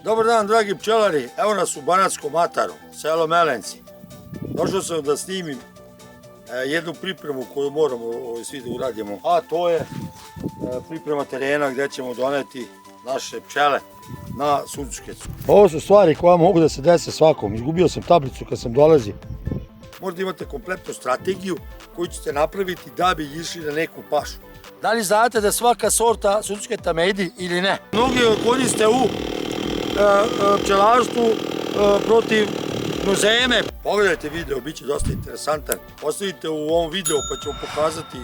Dobar dan, dragi pčelari, evo nas u Banatskom Mataru, selo Melenci. Došao sam da snimim jednu pripremu koju moramo svi da uradimo, a to je priprema terena gde ćemo doneti naše pčele na suncoškecu. Ovo su stvari koje mogu da se dese svakom. Izgubio sam tablicu kad sam dolazio. Možda imate kompletnu strategiju koju ćete napraviti da bi išli na neku pašu. Da li znate da svaka sorta suncošketa medi ili ne? Mnogi koriste u pčelarstvu protiv nozeme. Pogledajte video, bit će dosta interesantan. Ostavite u ovom videu pa ćemo pokazati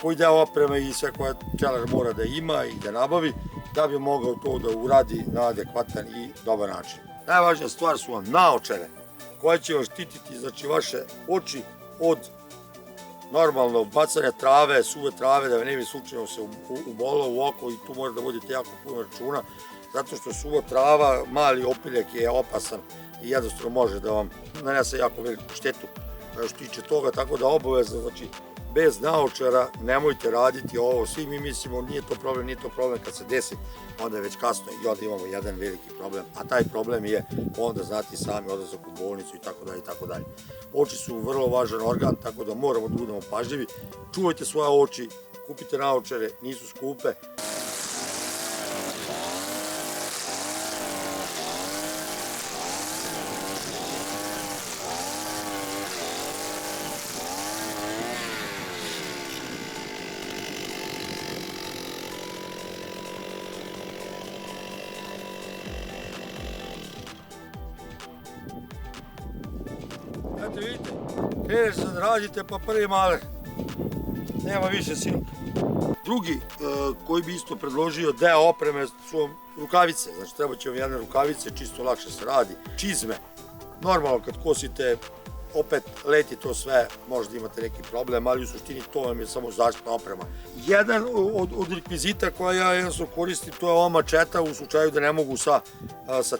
koji deo opreme i sve koja pčelar mora da ima i da nabavi da bi mogao to da uradi na adekvatan i dobar način. Najvažnija stvar su vam naočare koje će vas štititi, znači vaše oči od normalno bacanja trave, suve trave, da ne bi slučajno se ubolilo u oko i tu mora da vodite jako puno računa, zato što suva trava, mali opiljak je opasan i jednostavno može da vam nanese jako veliku štetu što tiče toga, tako da obavezno, znači bez naočara nemojte raditi ovo. Svi mi mislimo nije to problem, kad se desi onda je već kasno i onda imamo jedan veliki problem, a taj problem je onda znati sami odlazak u bolnicu i tako dalje i tako dalje. Oči su vrlo važan organ, tako da moramo da budemo pažljivi. Čuvajte svoje oči, kupite naočare, nisu skupe. Eto vidite, kreneš se da radite pa prvi maler, nema više silnika. Drugi koji bi isto predložio deo opreme su rukavice, znači treba će vam jedne rukavice, čisto lakše se radi. Čizme, normalno kad kosite, opet leti to sve, možda imate neki problem, ali u suštini to vam je samo zaštitna oprema. Jedan od rekvizita koja ja jednostavno koristim, to je ova mačeta u slučaju da ne mogu sa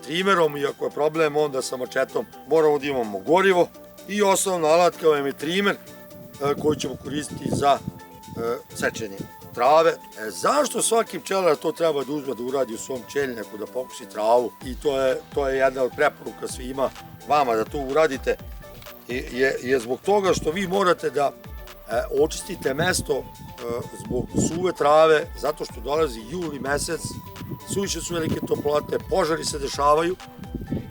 trimerom, i ako je problem onda sa mačetom moramo da imamo gorivo. I osnovna alatka vam je trimer koji ćemo koristiti za sečenje trave. Zašto svaki pčelar to treba da uzme da uradi u svom pčelinjaku, da pokusi travu, i to je jedna od preporuka svima vama da to uradite, je zbog toga što vi morate da očistite mesto zbog suve trave, zato što dolazi juli mesec, suviše su velike toplote, požari se dešavaju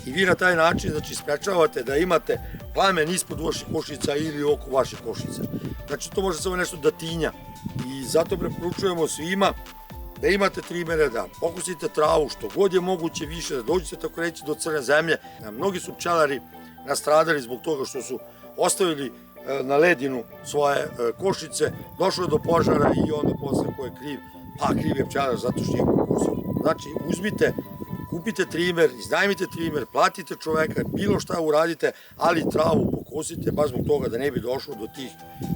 i vi na taj način sprečavate da imate plamen ispod vaših košnica ili oko vaših košnica. Znači to može samo nešto da tinja i zato preporučujemo svima da imate trimere, da pokusite travu što god je moguće više, da dođete tako reći do crne zemlje. Mnogi su pčelari nastradali zbog toga što su ostavili na ledinu svoje košnice, došlo je do požara i onda posle ko je kriv, pa kriv je pčelar zato što je pokusio. Znači uzmite, kupite trimer, iznajmite trimer, platite čoveka, bilo šta uradite, ali travu pokosite baš zbog toga da ne bi došlo do tih,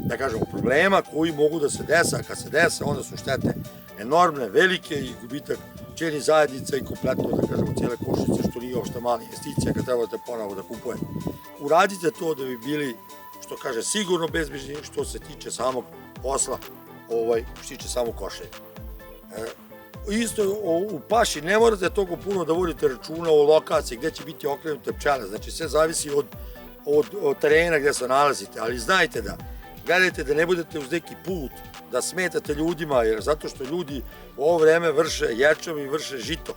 da kažemo, problema koji mogu da se desa, a kad se desa onda su štete enormne, velike i gubitak pčelinjih zajednica i kompletno, da kažemo, cijele košnice, što nije uopšte mala investicija kad trebate ponovo da kupujete. Uradite to da bi bili, što kaže, sigurno bezbedni što se tiče samog posla, što se tiče samog košenja. Isto u paši ne morate toliko puno da vodite računa o lokaciji gde će biti okrenute pčele, znači sve zavisi od terena gde se nalazite, ali znajte da gledajte da ne budete uz neki put, da smetate ljudima, jer zato što ljudi u ovo vreme vrše ječam i vrše žito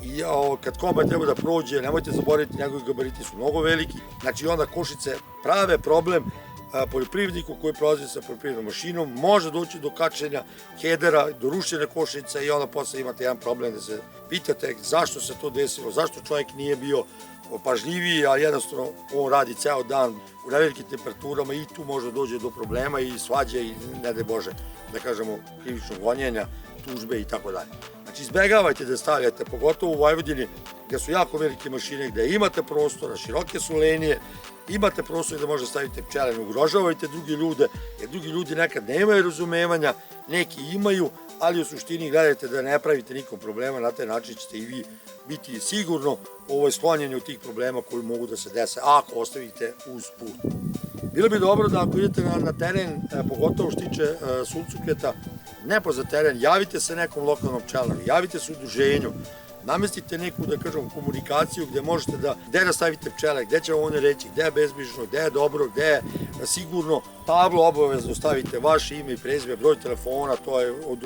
i kad kombajn treba da prođe, nemojte zaboraviti, njegovi gabariti su mnogo veliki, znači onda košnice prave problem poljoprivredniku koji prolazi sa poljoprivrednom mašinom, može doći do kačenja hedera, do rušene košnice i onda posle imate jedan problem da se pitate zašto se to desilo, zašto čovjek nije bio pažljiviji, a jednostavno on radi ceo dan u nevelikim temperaturama i tu može dođe do problema i svađe i ne daj Bože, da kažemo, krivičnog gonjenja, tužbe i tako dalje. Znači izbegavajte da stavljate, pogotovo u Vojvodini gde su jako velike mašine, gde imate prostora, široke su linije, imate prostor da možete staviti pčele, ne ugrožavajte drugi ljude, jer drugi ljudi nekad nemaju razumevanja, neki imaju, ali u suštini gledajte da ne pravite nikom problema, na taj način ćete i vi biti sigurno sklonjeni od tih problema koji mogu da se dese ako ostavite uz put. Bilo bi dobro da ako idete na teren, pogotovo što tiče suncokreta, nepoznat teren, javite se nekom lokalnom pčelaru, javite se udruženju, namestite neku, da kažem, komunikaciju gde možete gde da stavite pčele, gde će one reći, gde je bezbrižno, gde je dobro, gde je sigurno. Tablu obavezno stavite vaše ime i prezime, broj telefona, to je od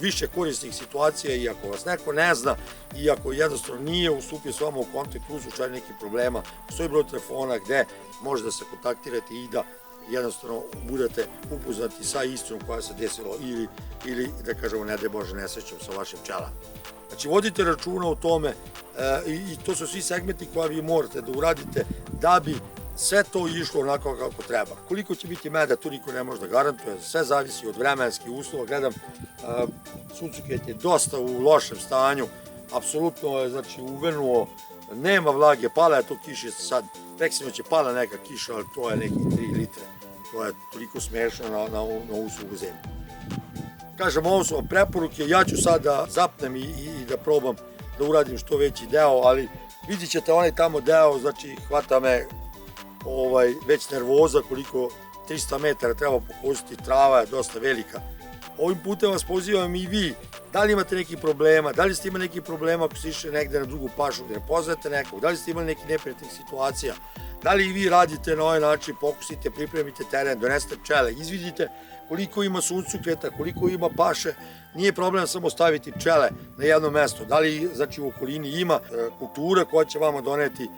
više korisnih situacija, i ako vas neko ne zna, i ako jednostavno nije ustupio s vama u kontakt u slučaju nekih problema, postoji broj telefona gde možete da se kontaktirate i da jednostavno budete upoznati sa istinom koja se desilo ili da kažemo, ne daj Bože, nesrećom sa vašim pčelama. Znači, vodite računa o tome i to su svi segmenti koje vi morate da uradite da bi sve to išlo onako kako treba. Koliko će biti meda, tu niko ne može da garantuje, sve zavisi od vremenskih uslova. Gledam, suncokrет je dosta u lošem stanju, apsolutno je, znači, uvenuo, nema vlage, pala je to kiša sad, preksino će pala neka kiša, ali to je neki 3 litre. To je toliko smešno na ovu suvu zemlju. Kažem, ovo su vam preporuke, ja ću sad da zapnem i da probam da uradim što veći deo, ali vidit ćete onaj tamo deo, znači hvata me već nervoza koliko 300 metara treba pokositi, trava je dosta velika. Ovim putem vas pozivam i vi, da li imate nekih problema, da li ste imali nekih problema ako ste išli negde na drugu pašu gde ne poznate nekog, da li ste imali nekih neprijatnih situacija, da li i vi radite na ovaj način, pokusite, pripremite teren, donesete pčele, izvidite koliko ima suncokreta, koliko ima paše, nije problem samo staviti pčele na jedno mesto, da li, znači, u okolini ima kultura koja će vama doneti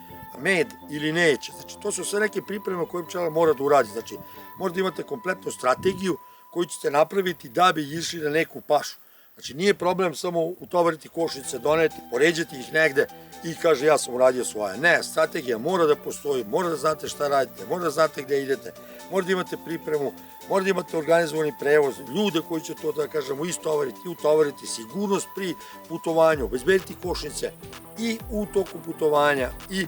med ili neće. Znači, to su sve neke pripreme koje pčela mora da uradi. Znači, morate da imate kompletnu strategiju koju ćete napraviti da bi išli na neku pašu. Znači, nije problem samo utovariti košnice, doneti, poređati ih negde i kaže ja sam uradio svoje. Ne, strategija mora da postoji, mora da znate šta radite, mora da znate gde idete, mora da imate pripremu, mora da imate organizovani prevoz, ljude koji će to, da kažemo, istovariti i utovariti, sigurnost pri putovanju, obezbediti košnice i u toku putovanja i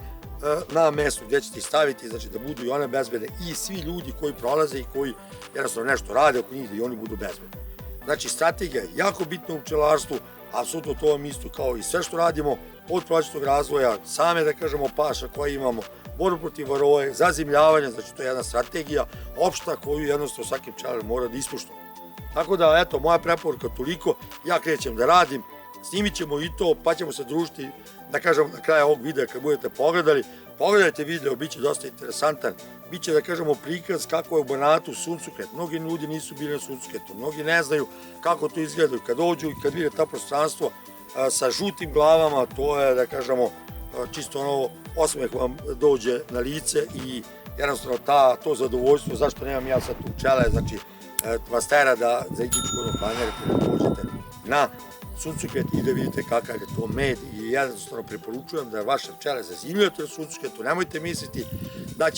na mestu gde ćete ih staviti, znači da budu i one bezbedne i svi ljudi koji prolaze i koji jednostavno nešto rade oko njih da i oni budu bezbedni. Znači, strategija je jako bitna u pčelarstvu, apsolutno to vam isto kao i sve što radimo od prolećnog razvoja, same, da kažemo, paša koje imamo, borbu protiv varoje, zazimljavanje, znači to je jedna strategija opšta koju jednostavno svaki pčelar mora da ispoštuje. Tako da, eto, moja preporuka toliko, ja krećem da radim, snimit ćemo i to, pa ćemo se družiti, da kažem, na kraju ovog videa kad budete pogledali, pogledajte video, bit će dosta interesantan, bit će, da kažemo, prikaz kako je u Banatu suncokret. Mnogi ljudi nisu bili na suncokretu, mnogi ne znaju kako to izgledaju. Kad dođu i kad vide ta prostranstvo sa žutim glavama, to je, da kažemo, čisto ono osmeh vam dođe na lice i jednostavno to zadovoljstvo, zašto nemam ja sad tu pčele, znači vas tera da za iduću planirate da dođete na suncokret i da vidite kakav je to med i jednostavno preporučujem da vaše pčele zazimljujete na suncokretu, nemojte misliti da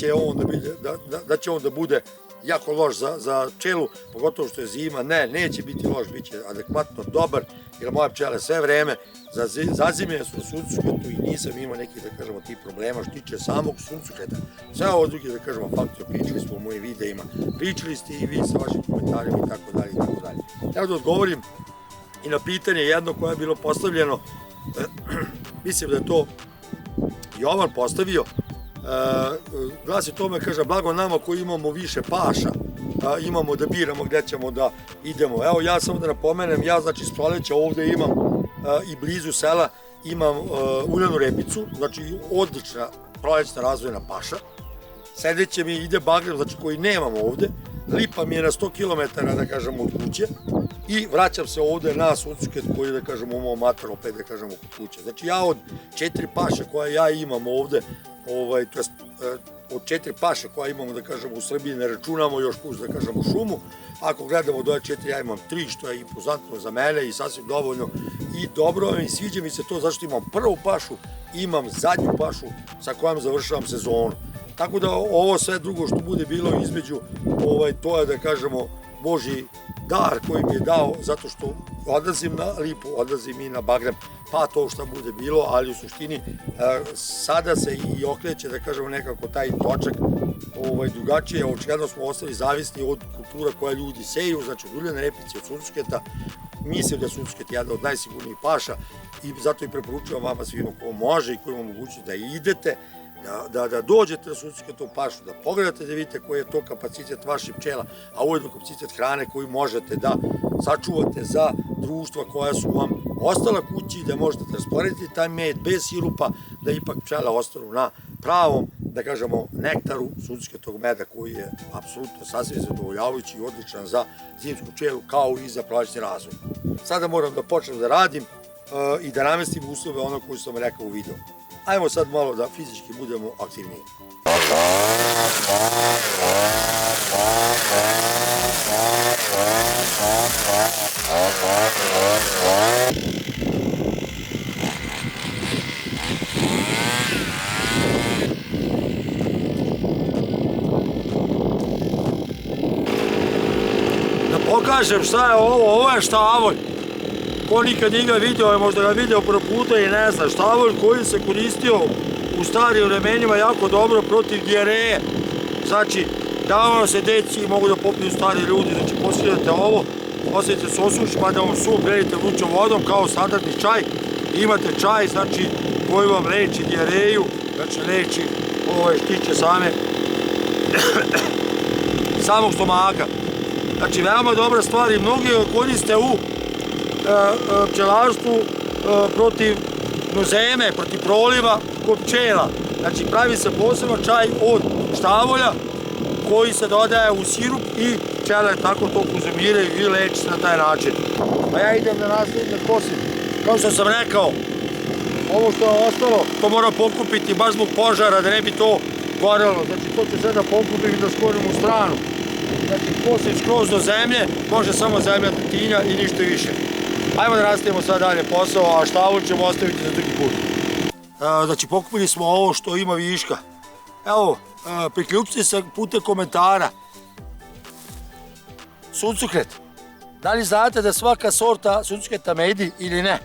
će on da bude jako loš za pčelu, pogotovo što je zima. Ne, neće biti loš, bit će adekvatno dobar, jer moje pčele sve vreme zazimljene su na suncokretu i nisam imao nekih, da kažemo, tih problema što tiče samog suncokreta. Sve ovo drugi, da kažemo, faktor, pričali smo u mojim videima, pričali ste i vi sa vašim komentarima i tako dalje i tako dalje. Evo da odgovorim i na pitanje jedno koje je bilo postavljeno, mislim da je to Jovan postavio, glasi tome, kaže, blago nama koji imamo više paša, imamo da biramo gde ćemo da idemo. Evo, ja samo da napomenem, ja znači s proleća ovde imam i blizu sela imam uljanu repicu, znači odlična prolećna razvojna paša. Sledeće mi ide bagrem, znači koji nemamo ovde, lipa mi je na 100 km, da kažemo, od kuće i vraćam se ovde na suncokret koji, da kažemo, imamo mater opet, da kažemo, kod kuće. Znači ja od 4 paše koje ja imam ovde, od 4 paše koje imamo, da kažemo, u Srbiji, ne računamo još plus, da kažemo, šumu. Ako gledamo od ove 4, ja imam 3, što je impozantno za mene i sasvim dovoljno i dobro i sviđa mi se to zašto imam prvu pašu, imam zadnju pašu sa kojom završavam sezonu. Tako da ovo sve drugo što bude bilo između, to je, da kažemo, Božji dar koji mi je dao, zato što odlazim na lipu, odlazim i na bagrem, pa to šta bude bilo, ali u suštini sada se i okreće, da kažemo, nekako taj točak drugačije, očigledno smo ostali zavisni od kultura koja ljudi seju, znači od uljane repice, od suncokreta. Mislim da je suncokret jedna od najsigurnijih paša i zato i preporučujem vama svima ko može i ko ima mogućnost da idete, da dođete na suncokretovu pašu, da pogledate da vidite koji je to kapacitet vaših pčela, a ujedno kapacitet hrane koju možete da sačuvate za društva koja su vam ostala kući, da možete rasporediti taj med bez sirupa, da ipak pčele ostanu na pravom, da kažemo, nektaru suncukretog meda koji je apsolutno sasvim zadovoljavajući i odličan za zimsku pčelu kao i za prolećni razvoj. Sada moram da počnem da radim i da namestim uslove ono koje sam rekao u videu. Ajmo sad malo da fizički budemo aktivniji. Da pokažem šta je ovo je štavolj. Ko nikad njega video, možda ga video prvo puta i ne zna, štavolj koji se koristio u starijim vremenima jako dobro protiv dijareje. Znači, davano se deci mogu da popiju stari ljudi, znači posljedate ovo, ostavite se osuši pa da vam sup gledite vrućom vodom kao standardni čaj. Imate čaj, znači, koji vam leči dijareju, znači leči štiće samog stomaka. Znači, veoma dobra stvar i mnogi koriste u pčelarstvu protiv nozeme, protiv proliva kod pčela. Znači, pravi se posebno čaj od štavolja koji se dodaje u sirup i pčele tako to konzumiraju i leči se na taj način. Pa ja idem da nastavim da kosim. Kao što sam rekao, ovo što je ostalo, to moram pokupiti baš zbog požara da ne bi to gorelo. Znači, to ću sve da pokupim i da skorim u stranu. Znači, kosim skroz do zemlje, može samo zemlja da tinja i ništa više. Ajmo da nastavimo sad dalje posao, a štavolj ćemo ostaviti za drugi put. Znači, pokupili smo ovo što ima viška. Evo, priključite se putem komentara. Suncukret. Da li znate da svaka sorta suncukreta medi ili ne?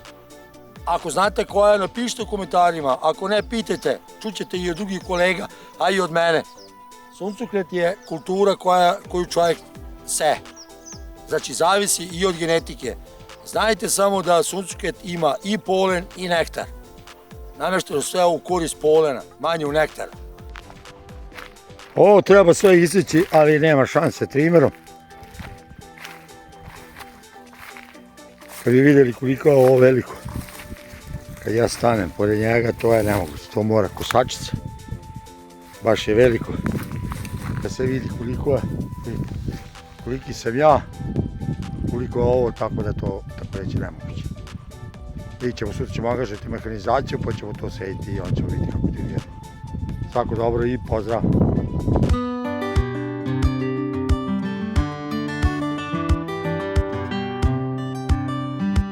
Ako znate koja je, napišite u komentarima. Ako ne, pitajte. Čućete i od drugih kolega, a i od mene. Suncukret je kultura koju čovjek seje. Znači, zavisi i od genetike. Znajte samo da suncukret ima i polen i nektar. Namešteno sve u korist polena, manje u nektara. Ovo treba sve iseći, ali nema šanse trimerom. Kad bi vidjeli koliko je ovo veliko, kad ja stanem pored njega, to je nemoguće, to mora kosačica. Baš je veliko. Da se vidi koliki sam ja, koliko je ovo, tako da to tako reći nemoguće. Vidjet ćemo, sutra ćemo angažati mehanizaciju, pa ćemo to sediti i onda ćemo vidjeti kako to ide. Svako dobro i pozdrav!